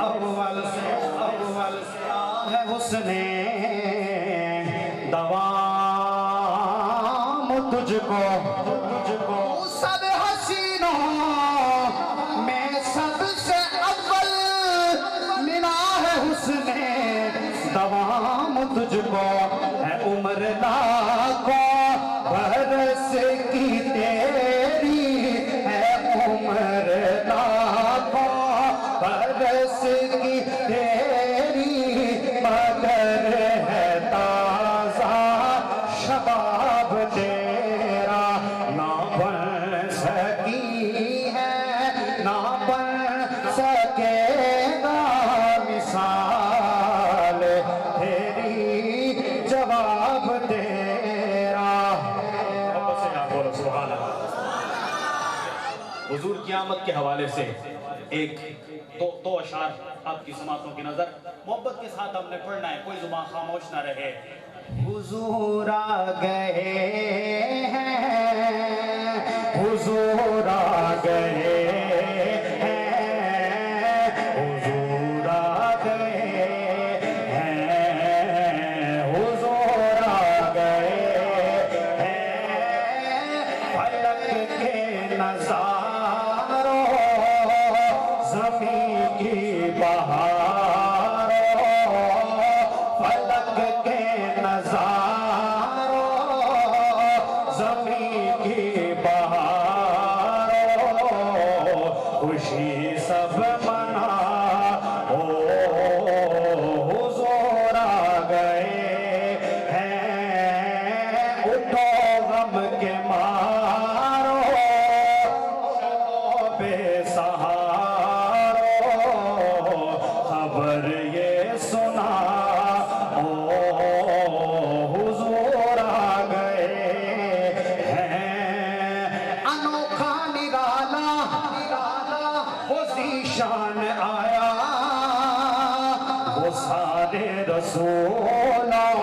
اول سے ہے حسن دوام تجھ کو سب حسینوں میں سب سے اول ملا ہے حسن دوام تجھ کو ہے عمر لاکھوں برس کی تیری ہے عمر لاکھوں برس کی تیری مگر ہے تازہ شباب تیرا نہ بن سکی ہے نہ بن سکے گا مثال تیری جواب تیرا محبت سے آپ بولو سبحان اللہ۔ حضور قیامت کے حوالے سے ایک دو اشعار آپ کی سماعتوں کی نظر محبت کے ساتھ ہم نے پڑھنا ہے، کوئی زبان خاموش نہ رہے۔ حضور آ گئے ہیں حضور آ گئے ہیں حضور آ گئے ہیں حضور آ گئے ہیں فلک کے نظاروں زمین کی بہاروں فلک کے نظاروں زمین کی بہاروں خوشی سب منا حضور آ گئے ہیں اٹھو غم کے مارو بے سہارو خبر یہ سنا حضور آ گئے ہیں انوکھا نرالا وہ ذیشان آیا وہ سارے رسولوں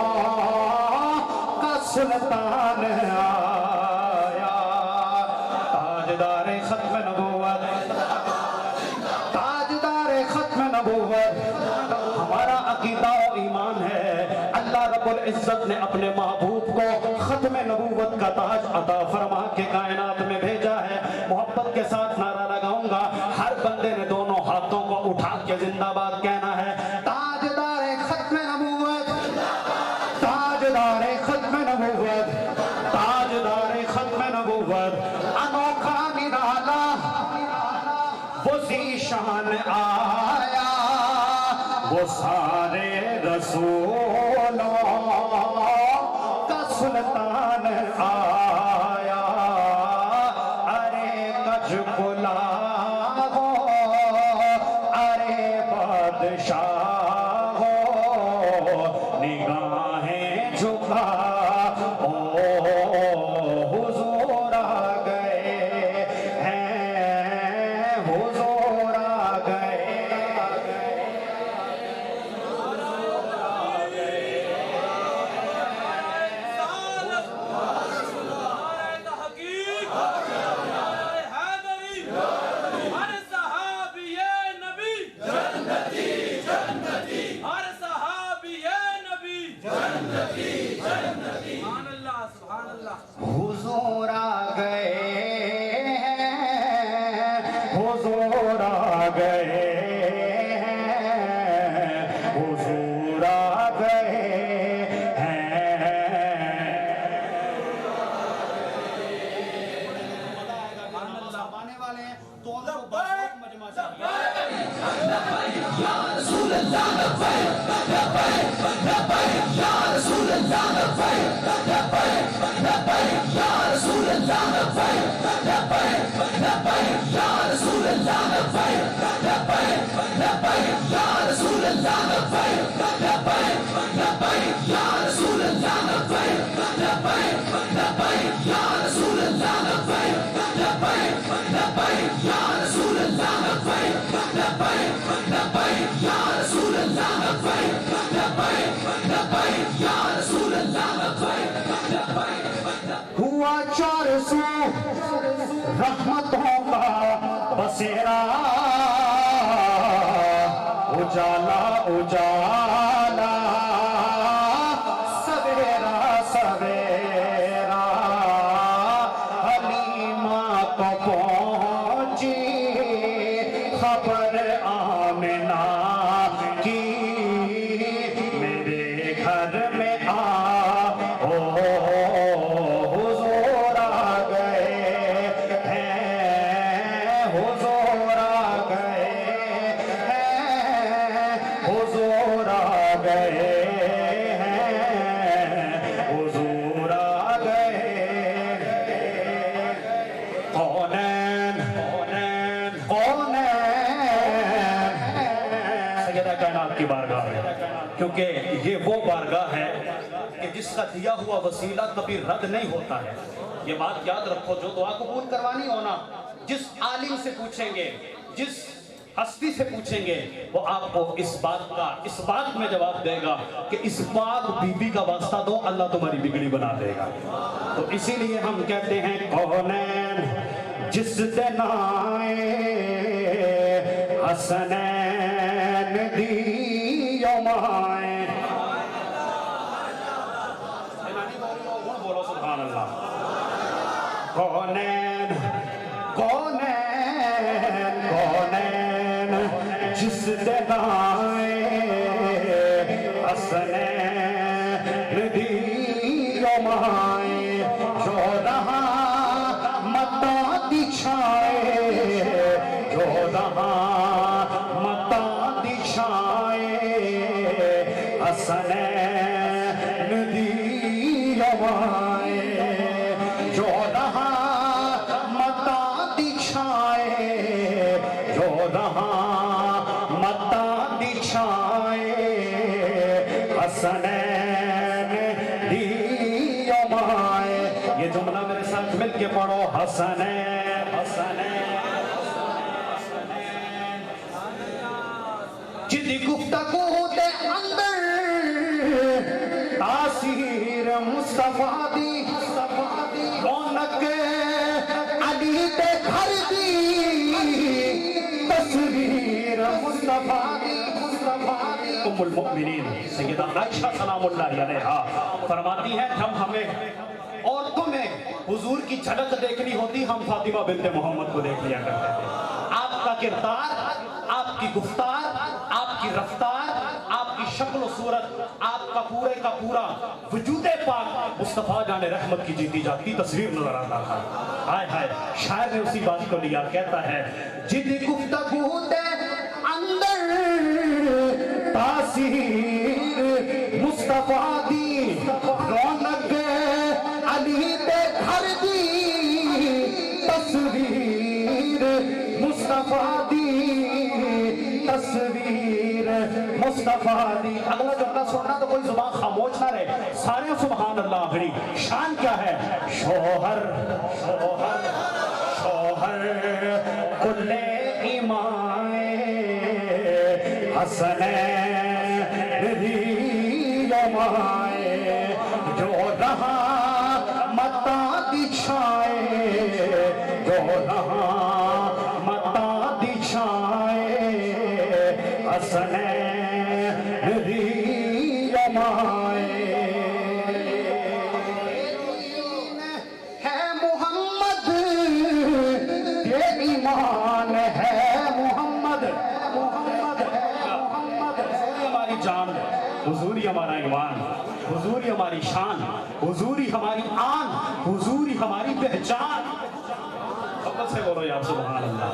کا سلطان آیا تاجدار ختم نبوت تاجدار ختم نبوت ہمارا عقیدہ و ایمان ہے اللہ رب العزت نے اپنے محبوب کو ختم نبوت کا تاج عطا فرما کے کائنات میں بھیجا ہے۔ محبت کے ساتھ نعرہ لگاؤں گا، ہر بندے نے دونوں ہاتھوں کو اٹھا کے زندہ باد کہنا ہے تاجدار ختم نبوت تاجدار ختم نبوت تاجدار ختم نبوت انوکھا نرالا وہ ذیشان آیا وہ سارے رسولوں کا سلطان آیا ارے کچھ بلا ہو ارے بادشاہ ہو نگاہیں جھکا حضور آ گئے ہیں حضور آ گئے حضور آ گئے ہیں حضور آ گئے ہیں حضور آ گئے ہیں آنے والے ہیں تو ان کو بہت مجمع چاہیے یا رسول اللہ لبیک لبیک لبیک یا رسول اللہ لبیک لبیک لبیک یا رسول اللہ لبیک لبیک لبیک یا رسول اللہ لبیک لبیک لبیک یا رسول اللہ لبیک لبیک لبیک یا رسول اللہ لبیک لبیک لبیک یا رسول اللہ لبیک لبیک لبیک یا رسول اللہ لبیک لبیک لبیک یا رسول اللہ لبیک اجالا اجالا سویرا سویرا حلیمہ کو پہنچی خبر آمنہ کی میرے گھر میں حضور آ گئے ہیں حضور آ گئے ہیں حضور آ گئے ہیں حضور آ گئے کونین کونین کونین سیدہ کائنات کی بارگاہ ہے کیونکہ یہ وہ بارگاہ ہے کہ جس کا دیا ہوا وسیلہ کبھی رد نہیں ہوتا ہے. یہ بات یاد رکھو, جو دعا قبول کروانی ہونا جس عالم سے پوچھیں گے, جس ہستی سے پوچھیں گے, وہ آپ کو اس بات میں جواب دے گا کہ اس پاک بی بی کا واسطہ دو, اللہ تمہاری بگڑی بنا دے گا. تو اسی لیے ہم کہتے ہیں کونین جس دن آئے حسنین دی یوم آئے. بولو سبحان اللہ. کونین کونین کونین جس دن آئے حسنین دی یوم آئے, جو رہا متا دکھائے, جو رہا متا دکھائے حسنین دی یوم آئے, جو رہا متا دکھائے, جو رہا متا دکھائے حسنین دی یوم آئے. یہ جملہ میرے ساتھ مل کے پڑھو, حسنین حسنین جدی گفتگو دے اندر تاثیر مصطفیٰ دی رونق علی دے گھر دی تصویر مصطفیٰ دی. ام المؤمنین سیدہ عائشہ سلام اللہ علیہا فرماتی ہیں جب ہمیں عورتوں میں حضور کی جھلک دیکھنی ہوتی ہم فاطمہ بنت محمد کو دیکھ لیا کرتے تھے. آپ کا کردار, آپ کی گفتار, آپ کی رفتار, آپ کی شکل و صورت, آپ کا پورا وجود پاک مصطفیٰ جان رحمت کی جیتی جاتی تصویر نظر آتا تھا. ہائے ہائے, شاعر نے اسی بات کو لیا, کہتا ہے جد گفتگو دے اندر تاثیر مصطفیٰ دی رونق علی دے گھر دی تصویر مصطفیٰ دی تصویر مصطفیٰ دی. اگلا جملہ سننا تو کوئی زبان خاموش نہ رہے, سارے سبحان اللہ. بھری شان کیا ہے, شوہر شوہر شوہر کل ایمان حسنین دی یوم آئے, جو رہا متا دکھائے, جو رہا متا دکھائے حسنین دی یوم آئے. ہے محمد یہ ایمان ہے محمد, ہماری جان, حضوری ہمارا ایمان, حضوری ہماری شان, حضوری ہماری آن, حضوری ہماری پہچان. فقط سے بولو یا سبحان اللہ.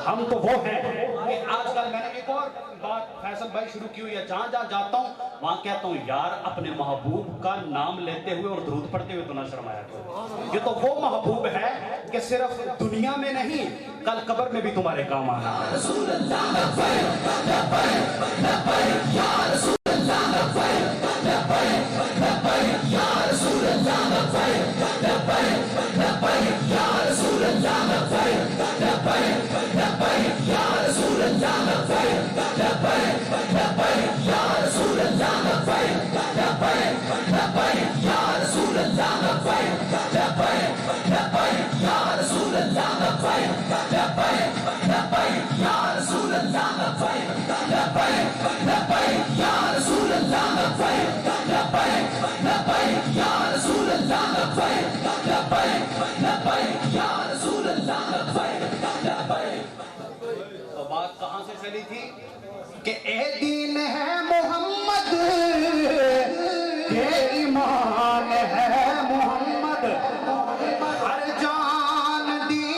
ہم تو وہ ہیں کہ آج کل میں نے ایک اور بات فیصل بھائی شروع کی ہوئی ہے, جہاں جہاں جاتا ہوں وہاں کہتا ہوں یار اپنے محبوب کا نام لیتے ہوئے اور درود پڑھتے ہوئے تو نہ شرمایا کرو. یہ تو وہ محبوب ہے کہ صرف دنیا میں نہیں کل قبر میں بھی تمہارے کام آنا ہے. رسول اللہ لبیک لبیک لبیک یا رسول اللہ لبیک لبیک لبیک یا رسول اللہ لبیک لبیک لبیک یا رسول اللہ لبیک لبیک لبیک یا رسول اللہ لبیک لبیک لبیک یا رسول اللہ لبیک لبیک لبیک یا رسول اللہ لبیک لبیک لبیک یا رسول اللہ لبیک لبیک لبیک یا رسول اللہ لبیک لبیک تو بات کہاں سے چلی تھی کہ اے دین ہے محمد، کہ ایمان ہے محمد، ہر جان دی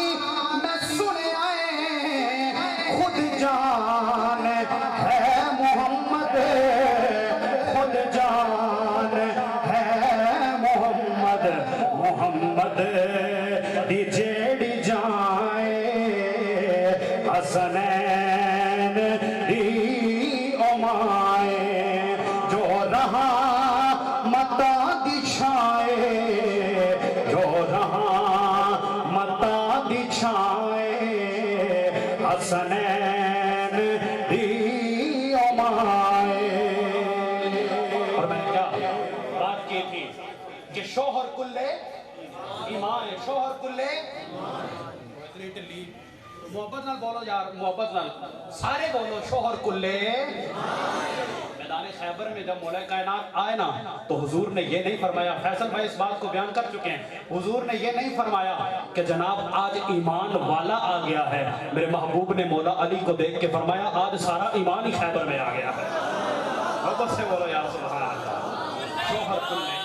میں سن آئے، خود جان ہے محمد، خود جان ہے محمد، محمد دی جیڑی جائے حسنین دی امائے، جو رہا متا دچھائے، جو رہا متا دچھائے حسنین دی امائے۔ اور میں کیا بات کی تھی کہ شوہر کلے ایمان ہے، شوہر کلے محبت نال بولو یار، محبت نال سارے بولو، شوہر کلے۔ میدان خیبر میں جب مولا کائنات آئے نا تو حضور نے یہ نہیں فرمایا، فیصل بھائی اس بات کو بیان کر چکے ہیں، حضور نے یہ نہیں فرمایا کہ جناب آج ایمان والا آ گیا ہے۔ میرے محبوب نے مولا علی کو دیکھ کے فرمایا آج سارا ایمان ہی خیبر میں آ گیا ہے۔ محبت سے بولو یا سبحان اللہ، شوہر کلے ایمان۔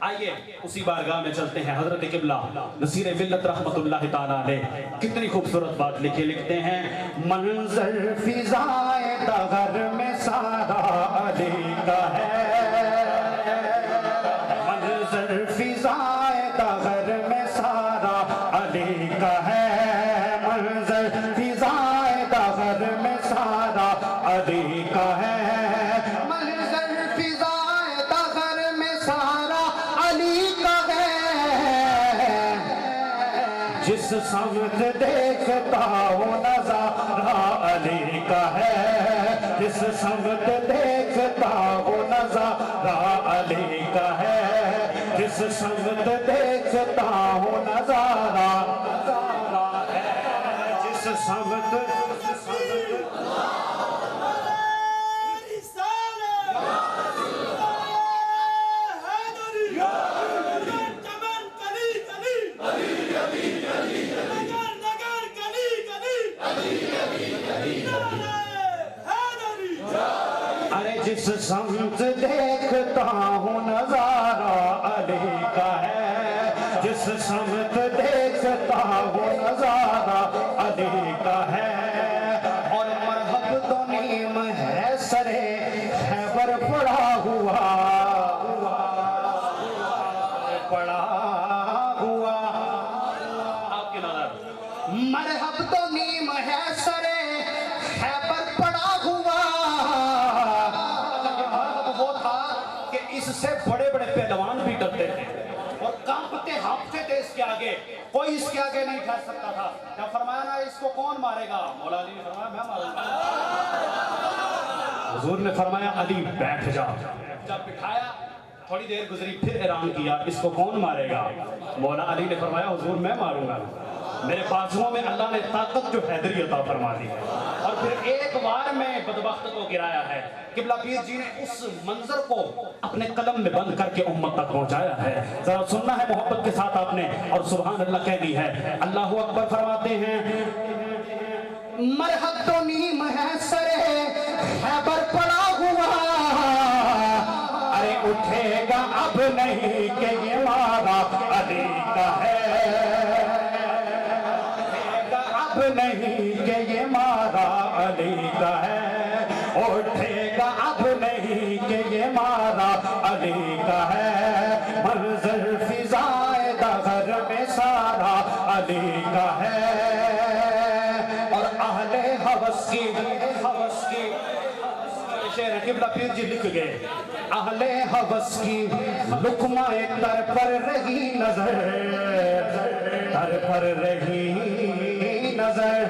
آئیے اسی بارگاہ میں چلتے ہیں۔ حضرت قبلہ نصیر ملت رحمت اللہ تعالیٰ علیہ کتنی خوبصورت بات لکھتے ہیں، منظر فضائے دغر میں سارا علی کا ہے، منظر فضائے دغر میں سارا علی کا ہے، منظر فضائے دغر میں سارا علی کا ہے، منظر فضائے دغر میں سارا علی کا ہے، جس سمت دیکھتا ہوں نظارہ علی کا ہے، جس سمت دیکھتا ہوں نظارہ علی کا ہے، جس سمت دیکھتا ہوں نظارہ ہے، جس سمت جس سمت دیکھتا ہوں نظارہ علی کا ہے، جس سمت دیکھتا ہوں نظارہ علی کا ہے، اور مرحب تو نیم ہے سرے خیبر پڑا ہوا، پڑا ہوا، آپ کی نظر مرحب تو نیم ہے سرے خیبر پڑا ہوا، اس سے بڑے بڑے پہلوان بھی ڈرتے تھے اور کانپتے ہانپتے تھے اس کے آگے، کوئی اس کے آگے نہیں ٹھہر سکتا تھا۔ جب فرمایا نا اس کو کون مارے گا، مولا علی نے فرمایا میں ماروں گا۔ حضور نے فرمایا علی بیٹھ جا، جب بٹھایا تھوڑی دیر گزری پھر اعلان کیا اس کو کون مارے گا، مولا علی نے فرمایا حضور میں ماروں گا۔ میرے بازوؤں میں اللہ نے طاقت جو حیدری عطا فرما دی ہے، اور پھر ایک بار میں بدبخت کو گرایا ہے۔ قبلہ پیر جی نے اس منظر کو اپنے قلم میں بند کر کے امت تک پہنچایا ہے، ذرا سننا ہے محبت کے ساتھ آپ نے اور سبحان اللہ کہنی ہے۔ اللہ اکبر فرماتے ہیں، مرحب تو نیم ہے سرے خیبر پڑا ہوا، ارے اٹھے گا اب نہیں کہ یہ مارا علی کا ہے، اب نہیں کہ یہ مارا علی کا ہے، اٹھے گا اب نہیں کہ یہ مارا علی کا ہے، منظر فضائے دغر میں سارا علی کا ہے، اور اہل حوث کی شعر قبلہ پیر جی لکھ گئے، اہل حوث کی لقمہ تر پر رہی نظر، تر پر رہی نظر،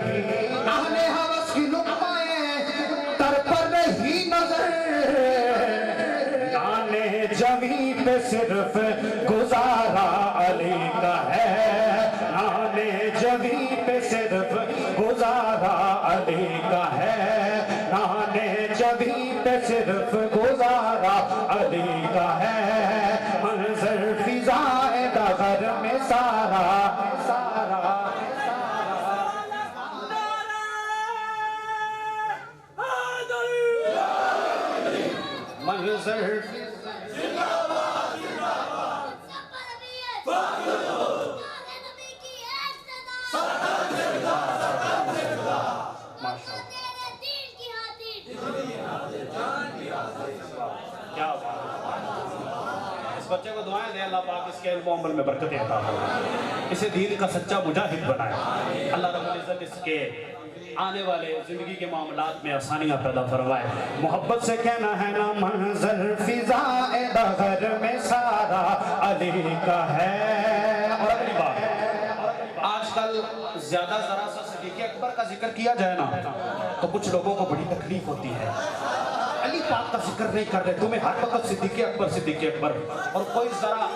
اہل حوث کی لقمہ تر پر رہی نظر، نانے جمی پہ صرف گزارا علی کا ہے، نانے صرف گزارا علی کا ہے، نانے جبھی پہ صرف گزارا علی کا ہے، منظر فضائے دغر میں سارا منظر بچے کو دعائیں دیں اللہ پاک اس کے علم و عمل میں برکتیں عطا فرمائے، اسے دین کا سچا مجاہد بنائے، اللہ رب العزت اس کے آنے والے زندگی کے معاملات میں آسانیاں پیدا فرمائے۔ محبت سے کہنا ہے نا منظر فضائے دغر میں سارا علی کا ہے۔ اور اگلی بات، آج کل زیادہ ذرا سا صدیق اکبر کا ذکر کیا جائے نا تو کچھ لوگوں کو بڑی تکلیف ہوتی ہے، علی پاک کا ذکر نہیں کر رہے، تمہیں ہر وقت صدیق اکبر صدیق اکبر، اور کوئی ذرا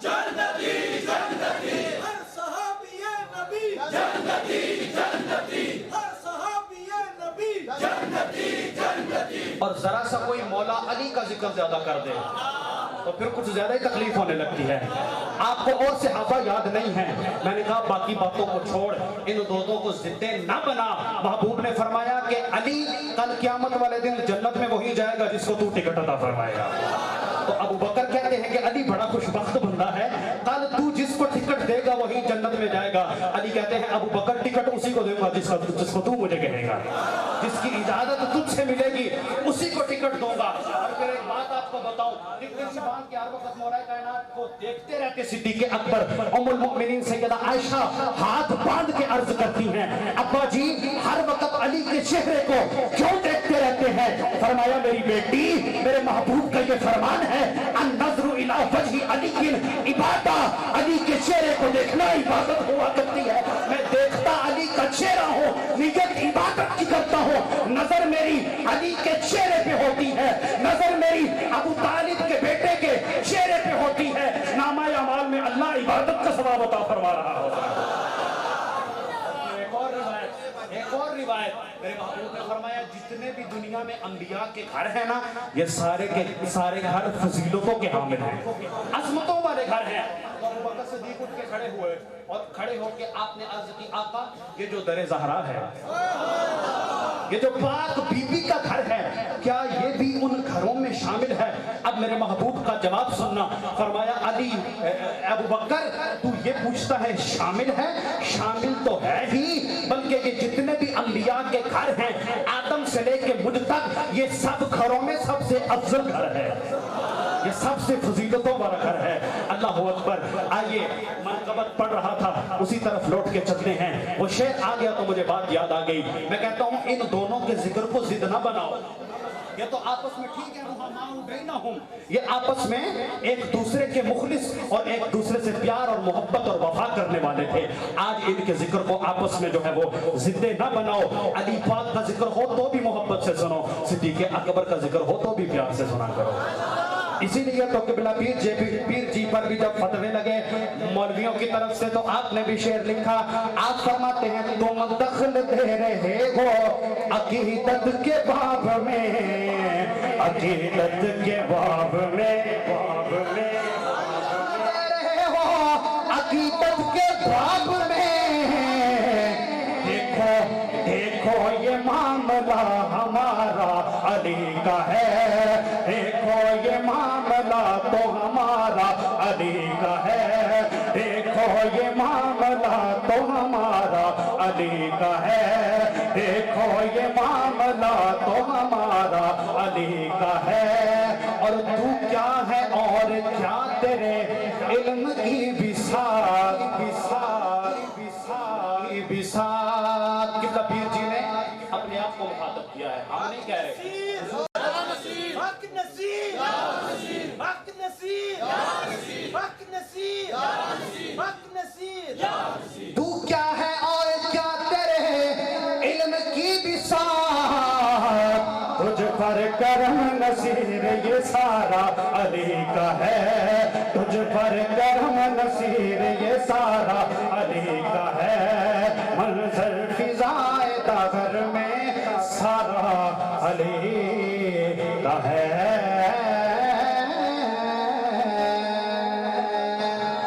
جنتی جنتی ہر صحابی نبی جنتی جنتی ہر صحابی نبی جنتی جنتی، اور ذرا سا کوئی مولا علی کا ذکر زیادہ کر دے تو پھر کچھ زیادہ ہی تکلیف ہونے لگتی ہے۔ آپ کو اور صحابہ یاد نہیں ہیں، میں نے کہا باقی باتوں کو چھوڑ، ان دونوں کو ضدیں نہ بنا۔ محبوب نے فرمایا کہ علی کل قیامت والے دن جنت میں وہی جائے گا جس کو تو ٹکٹ عطا فرمائے گا۔ تو ابو بکر کہتے ہیں کہ علی بڑا خوش بخت بندہ ہے، کل تو جس کو ٹکٹ دے گا وہی جنت میں جائے گا۔ علی کہتے ہیں ابو بکر ٹکٹ اسی کو دے گا جس کو تو مجھے کہے گا، جس کی اجازت تجھ سے ملے گی اسی کو ٹکٹ دوں گا۔ اور پھر ایک بات آپ کو بتاؤں، کے ہر وقت مولا کائنات کو دیکھتے رہتے صدیق اکبر، ام المؤمنین سیدہ عائشہ ہاتھ باندھ کے عرض کرتی ہیں ابا جی ہر وقت علی کے چہرے کو کیوں دیکھتے رہتے ہیں؟ فرمایا میری بیٹی، میرے محبوب کا یہ فرمان ہے النظر الی وجہ علی عبادہ، علی کے چہرے کو دیکھنا عبادت ہوا کرتی ہے۔ میں دیکھتا علی کا چہرہ ہوں، نیت عبادت کی کرتا ہوں، نظر میری علی کے چہرے پہ ہوتی ہے، نظر میری ابو طالب کے بیٹے کے چہرے پہ ہوتی ہے، نامہ اعمال میں اللہ عبادت کا ثواب عطا فرما رہا ہوتا ہے۔ ایک اور روایت میرے محبوب نے فرمایا جتنے بھی دنیا میں انبیاء کے گھر ہیں نا یہ سارے کے سارے گھر فضیلتوں کے حامل ہیں، عظمتوں والے گھر ہیں۔ ابو بکر صدیق اٹھ کے کھڑے ہوئے اور کھڑے ہو کے آپ نے عرض کی آقا یہ جو در زہرا ہے، یہ جو پاک بی بی کا گھر ہے، کیا یہ بھی ان گھروں میں شامل ہے؟ اب میرے محبوب کا جواب سننا، فرمایا علی ابو بکر تو یہ پوچھتا ہے شامل ہے؟ شامل تو ہے ہی، بلکہ یہ جتنے بھی انبیاء کے گھر ہیں آدم سے لے کے مجھ تک، یہ سب گھروں میں سب سے افضل گھر ہے، یہ سب سے فضیلتوں والا گھر ہے۔ اللہ اکبر۔ آئیے منقبت پڑھ رہا تھا اسی طرف لوٹ کے چلتے ہیں، وہ شعر آ گیا تو مجھے بات یاد آ گئی۔ میں کہتا ہوں ان دونوں کے ذکر کو ضد نہ بناؤ، یہ تو آپس میں ٹھیک ہے، یہ آپس میں ایک دوسرے کے مخلص اور ایک دوسرے سے پیار اور محبت اور وفا کرنے والے تھے۔ آج ان کے ذکر کو آپس میں جو ہے وہ ضدیں نہ بناؤ، علی پاک کا ذکر ہو تو بھی محبت سے سنو، صدیق اکبر کا ذکر ہو تو بھی پیار سے سنا کرو۔ اسی لیے تو قبلہ پیر جی پر بھی جب فتوے لگے مولویوں کی طرف سے تو آپ نے بھی شعر لکھا، آپ فرماتے ہیں تم دخل دے رہے ہو عقیدت کے باب میں، عقیدت کے باب میں، دے رہے ہو عقیدت کے باب میں، دیکھو دیکھو یہ معاملہ ہمارا علی کا ہے، دیکھو یہ معاملہ تو ہمارا علی کا ہے، دیکھو یہ معاملہ تو ہمارا علی کا ہے، دیکھو یہ معاملہ تو ہمارا علی کا ہے۔ اور تو کیا ہے اور کیا تیرے علم کی بساط، بساط قبلہ پیر جی نے اپنے آپ کو مخاطب کیا ہے، ہم نہیں کہہ رہے۔ حق نصیر حق نصیر حق نصیر حق نصیر، تو کیا ہے اور کیا تیرے علم کی بساط، تجھ پر کرم نصیر یہ سارا علی کا ہے، تجھ پر کرم نصیر یہ سارا علی کا ہے، علی